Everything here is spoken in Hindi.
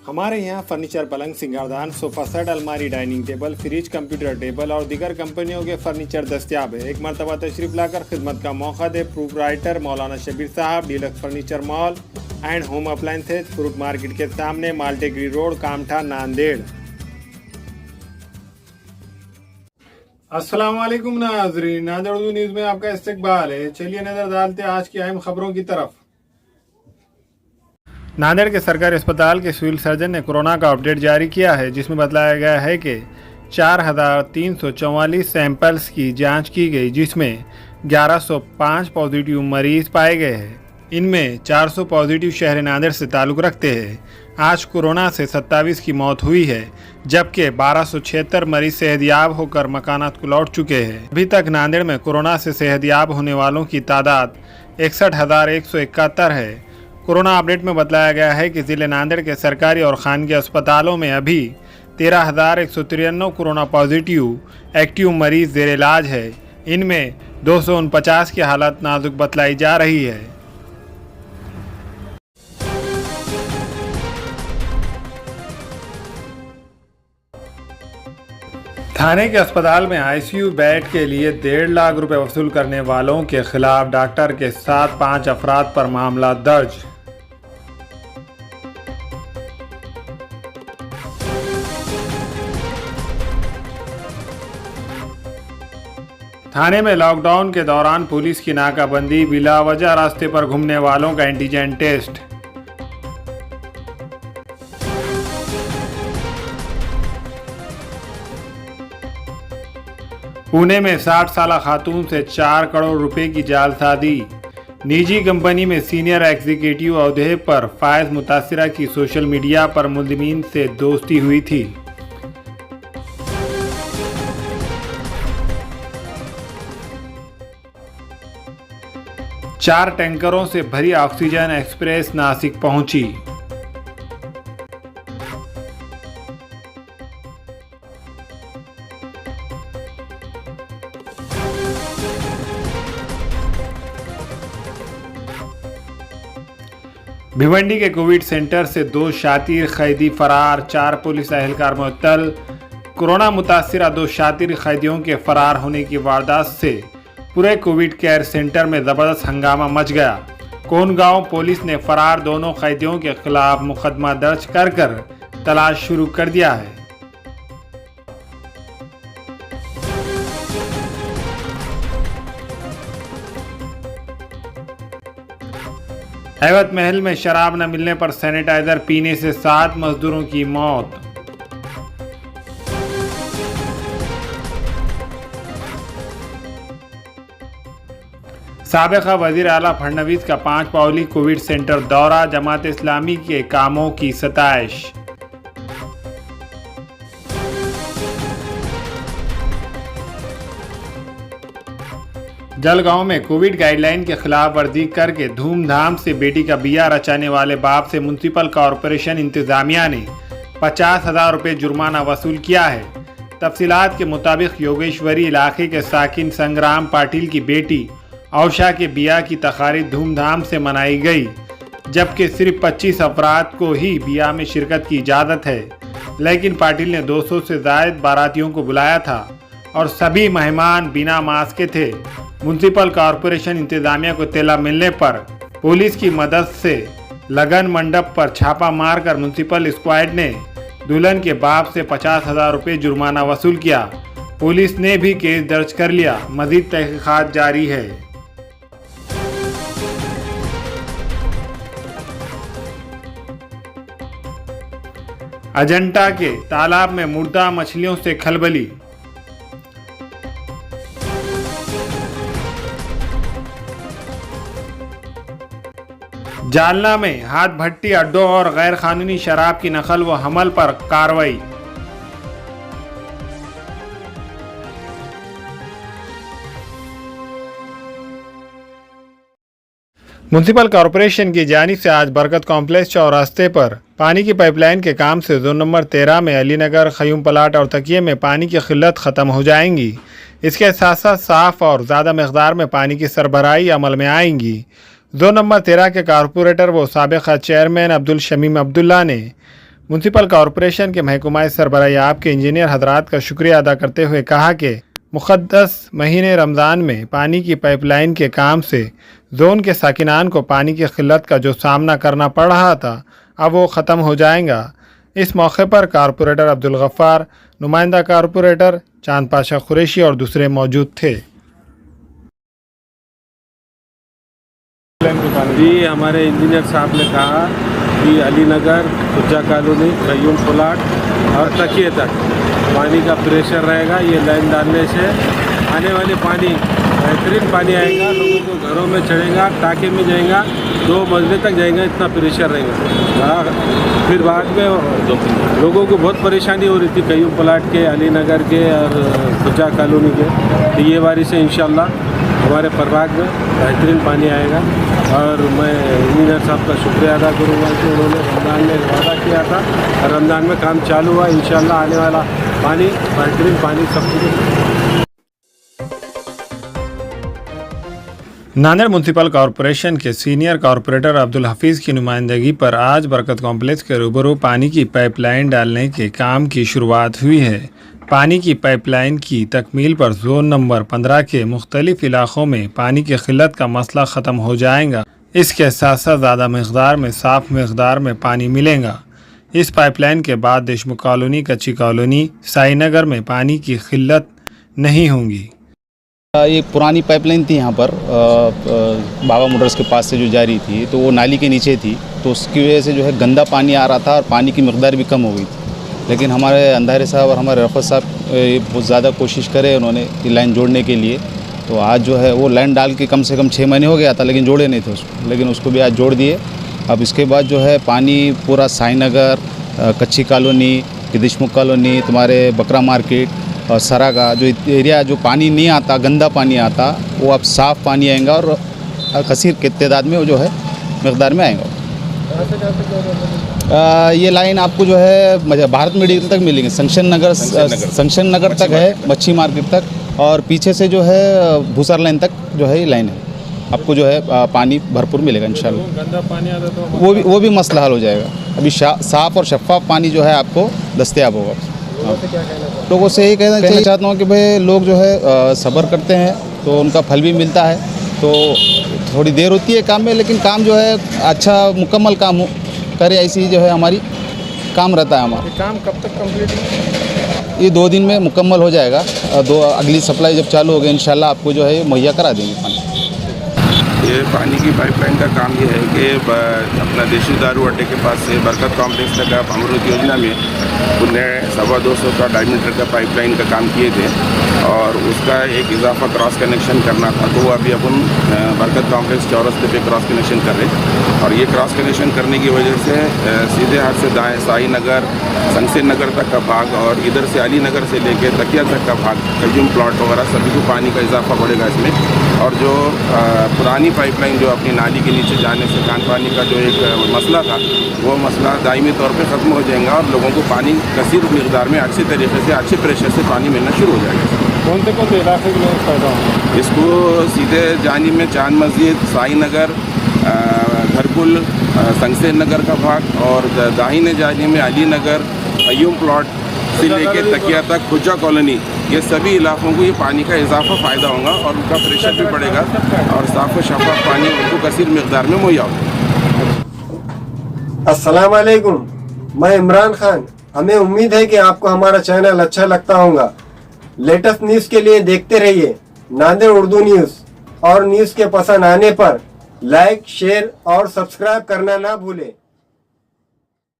हमारे यहाँ फर्नीचर, पलंग, सिंगारदान, सोफा सेट, अलमारी, dining table, fridge, computer table और दीगर कंपनियों के फर्नीचर दस्तियाब है। एक मरतबा तशरीफ लाकर खिदमत का मौका दे। प्रोप्राइटर मौलाना शबीर साहब, deluxe furniture mall and home appliances, fruit market के सामने, माल्टेगरी रोड, कामठा, नांदेड़। अस्सलाम वालेकुम नाज़रीन, नांदेड़ उर्दू न्यूज़ में आपका इस्तकबाल है। चलिए नजर डालते हैं आज की अहम खबरों की तरफ। नांदेड़ के सरकारी अस्पताल के सिविल सर्जन ने कोरोना का अपडेट जारी किया है, जिसमें बताया गया है कि 4,344 सैंपल्स की जांच की गई, जिसमें 1105 पॉजिटिव मरीज पाए गए हैं। इनमें 400 पॉजिटिव शहर नांदेड़ से ताल्लुक़ रखते हैं। आज कोरोना से 27 की मौत हुई है, जबकि 1276 मरीज सेहतयाब होकर मकानात को लौट चुके हैं। अभी तक नांदेड़ में कोरोना से सेहतयाब होने वालों की तादाद 61,171 है। कोरोना अपडेट में बताया गया है कि ज़िले नांदेड़ के सरकारी और खानगी अस्पतालों में अभी 13,193 कोरोना पॉजिटिव एक्टिव मरीज ज़ेर इलाज है। इनमें 249 की हालत नाजुक बतलाई जा रही है। थाने के अस्पताल में आईसीयू बेड के लिए 1.5 लाख रुपए वसूल करने वालों के खिलाफ डॉक्टर के साथ 5 अफराद पर मामला दर्ज। थाने में लॉकडाउन के दौरान पुलिस की नाकाबंदी, बिला वजह रास्ते पर घूमने वालों का एंटीजन टेस्ट। पुणे में 60 साल खातून से 4 करोड़ रुपए की जालसाजी। निजी कंपनी में सीनियर एग्जीक्यूटिव ओहदे पर फायज मुतासिरा की सोशल मीडिया पर मुलजिमीन से दोस्ती हुई थी। चार टैंकरों से भरी ऑक्सीजन एक्सप्रेस नासिक पहुंची। भिवंडी के कोविड सेंटर से 2 शातिर कैदी फरार, 4 पुलिस एहलकार मुअत्तल। कोरोना मुतासिरा 2 शातिर कैदियों के फरार होने की वारदात से पूरे कोविड केयर सेंटर में ज़बरदस्त हंगामा मच गया। कोनगांव पुलिस ने फरार दोनों कैदियों के खिलाफ मुकदमा दर्ज कर तलाश शुरू कर दिया है। हैवत महल में शराब न मिलने पर सैनिटाइजर पीने से 7 मजदूरों की मौत। साबिक़ा वज़ीर आला फडणवीस का 5 पावली कोविड सेंटर दौरा, जमात इस्लामी के कामों की सताइश। जलगांव में कोविड गाइडलाइन के खिलाफ वर्जी करके धूमधाम से बेटी का बिया रचाने वाले बाप से म्युनिसिपल कॉरपोरेशन इंतजामिया ने 50,000 रुपये जुर्माना वसूल किया है। तफसीलात के मुताबिक योगेश्वरी इलाके के साकिन संग्राम पाटिल की बेटी औशा के बिया की तकारीब धूमधाम से मनाई गई, जबकि सिर्फ 25 अफराद को ही बिया में शिरकत की इजाज़त है। लेकिन पाटिल ने 200 से ज़ायद बारातियों को बुलाया था और सभी मेहमान बिना मास्क के थे। म्युनिसिपल कॉरपोरेशन इंतजामिया को इत्तला मिलने पर पुलिस की मदद से लगन मंडप पर छापा मारकर म्युनिसिपल स्क्वाड ने दुल्हन के बाप से 50,000 रुपये जुर्माना वसूल किया। पुलिस ने भी केस दर्ज कर लिया। मजीद तहकीकात जारी है। अजंता के तालाब में मुर्दा मछलियों से खलबली। जालना में हाथ भट्टी अड्डों और गैर कानूनी शराब की नकल व हमल पर कार्रवाई। म्युनिसिपल कॉरपोरेशन की जानिब से आज बरकत कॉम्प्लेक्स चौरास्ते पर पानी की पाइपलाइन के काम से जोन नंबर 13 में अलीनगर, खयूम प्लाट और तकिए में पानी की किल्लत ख़त्म हो जाएंगी। इसके साथ साथ साफ़ और ज़्यादा मकदार में पानी की सरबराही अमल में आएंगी। जोन नंबर 13 के कारपोरेटर व साबिक़ा चेयरमैन अब्दुल शमीम अब्दुल्ला ने म्यूनसिपल कॉरपोरेशन के महकमा सरबराह के इंजीनियर हजरात का शुक्रिया अदा करते हुए कहा कि मुक़द्दस महीने रमज़ान में पानी की पाइपलाइन के काम से जोन के साकिनान को पानी की किल्लत का जो सामना करना पड़ रहा था अब वो ख़त्म हो जाएगा। इस मौके पर कारपोरेटर अब्दुल गफ्फार, नुमाइंदा कारपोरेटर चांद पाशा कुरैशी और दूसरे मौजूद थे। जी, हमारे इंजीनियर साहब ने कहा कि अलीनगर, खुज्जा कॉलोनी, कयूम प्लाट और तकिए तक पानी का प्रेशर रहेगा। ये लाइन डालने से आने वाले पानी बेहतरीन पानी आएगा, लोगों को घरों में चढ़ेगा, टाँके में जाएगा, 2 मंजिल तक जाएगा, इतना प्रेशर रहेगा। फिर बाद में लोगों को बहुत परेशानी हो रही थी कयूम प्लाट के, अलीनगर के और खुज्जा कॉलोनी के। तो ये बारी से इंशाल्लाह हमारे प्रभाग में बेहतरीन पानी आएगा। और मैं इंजीनियर साहब का शुक्रिया अदा करूँगा कि उन्होंने रमज़ान में वादा किया था और रमज़ान में काम चालू हुआ। इंशाल्लाह आने वाला पानी बेहतरीन पानी सब। नांदेड़ म्यूनसिपल कॉरपोरेशन के सीनियर कॉरपोरेटर अब्दुल हफीज़ की नुमाइंदगी पर आज बरकत कॉम्प्लेक्स के रूबरू पानी की पाइपलाइन डालने के काम की शुरुआत हुई है। पानी की पाइपलाइन की तकमील पर जोन नंबर 15 के मुख्तलिफ इलाक़ों में पानी की किल्लत का मसला ख़त्म हो जाएगा। इसके साथ साथ ज़्यादा मकदार में साफ़ मकदार में पानी मिलेगा। इस पाइपलाइन के बाद देशमुख कॉलोनी, कच्ची कॉलोनी, साईनगर में पानी की किल्लत नहीं होगी। ये पुरानी पाइपलाइन थी यहाँ पर बाबा मोटर्स के पास से जो जा रही थी, तो वो नाली के नीचे थी, तो उसकी वजह से जो है गंदा पानी आ रहा था और पानी की मकदार भी कम हो गई थी। लेकिन हमारे अंधारे साहब और हमारे रफ़त साहब बहुत ज़्यादा कोशिश करे उन्होंने कि लाइन जोड़ने के लिए। तो आज जो है वो लाइन डाल के कम से कम 6 महीने हो गया था, लेकिन जोड़े नहीं थे उसको, लेकिन उसको भी आज जोड़ दिए। अब इसके बाद जो है पानी पूरा साईनगर, कच्ची कॉलोनी, देशमुख कॉलोनी, तुम्हारे बकरा मार्केट और सरागा जो एरिया जो पानी नहीं आता, गंदा पानी आता, वो अब साफ़ पानी आएगा और कसीर के तादाद में वो जो है मकदार में आएगा। ये लाइन आपको जो है भारत मेडिकल तक मिलेंगे, संक्शन नगर तक है, मच्छी मार्केट तक, और पीछे से जो है भूसार लाइन तक जो है ये लाइन है। आपको जो है पानी भरपूर मिलेगा इंशाल्लाह। गंदा पानी आता तो वो भी मसला हल हो जाएगा। अभी साफ़ और शफ़ाफ पानी जो है आपको दस्तयाब होगा। लोगों से यही कहना चाहता हूँ कि भाई लोग जो है सब्र करते हैं तो उनका फल भी मिलता है। तो थोड़ी देर होती है काम में, लेकिन काम जो है अच्छा मुकम्मल काम करे, ऐसी जो है हमारी काम रहता है हमारा। काम कब तक कंप्लीट होगा? ये 2 दिन में मुकम्मल हो जाएगा। अगली सप्लाई जब चालू होगी इंशाल्लाह आपको जो है मुहैया करा देंगे पानी। ये पानी की पाइपलाइन का काम ये है कि अपना देशी दारू अड्डे के पास से बरकत कॉम्प्लेक्स तक आप अमृत योजना में उन्होंने 225 का डायमीटर का पाइपलाइन का काम किए थे और उसका एक इजाफा क्रॉस कनेक्शन करना था। तो वो अभी अपन बरकत कॉम्प्लेक्स चौरस्ते पे क्रॉस कनेक्शन कर रहे हैं और ये क्रॉस कनेक्शन करने की वजह से सीधे हाथ से दाएँ साई नगर, संगसेन नगर तक का भाग और इधर से अली नगर से लेके तकिया तक का भाग, कयूम प्लाट वगैरह सभी को पानी का इजाफा बढ़ेगा इसमें। और जो पुरानी पाइपलाइन जो अपनी नाली के नीचे जाने से खान पानी का जो एक मसला था, वो मसला दायमी तौर पे ख़त्म हो जाएगा और लोगों को पानी कसीर मकदार में अच्छे तरीके से अच्छे प्रेशर से पानी मिलना शुरू हो जाएगा। कौन से इलाके के लोग फ़ायदा होगा इसको? सीधे जानी में चांद मस्जिद, साई नगर, घरकुल, संगसेन नगर का भाग और दाहिने जानी में अली नगर, कयूम प्लाट से लेके तकिया तक, खुज्जा कॉलोनी, ये सभी इलाकों को ये पानी का इजाफा फ़ायदा होगा और उनका प्रेशर भी बढ़ेगा और साफ़ व शफ़ाफ पानी उनको कसीर मकदार में मुहैया होगा। अस्सलाम वालेकुम, मैं इमरान खान। हमें उम्मीद है कि आपको हमारा चैनल अच्छा लगता होगा। लेटेस्ट न्यूज़ के लिए देखते रहिए नांदेड़ उर्दू न्यूज़, और न्यूज़ के पसंद आने पर लाइक, शेयर और सब्सक्राइब करना ना भूलें।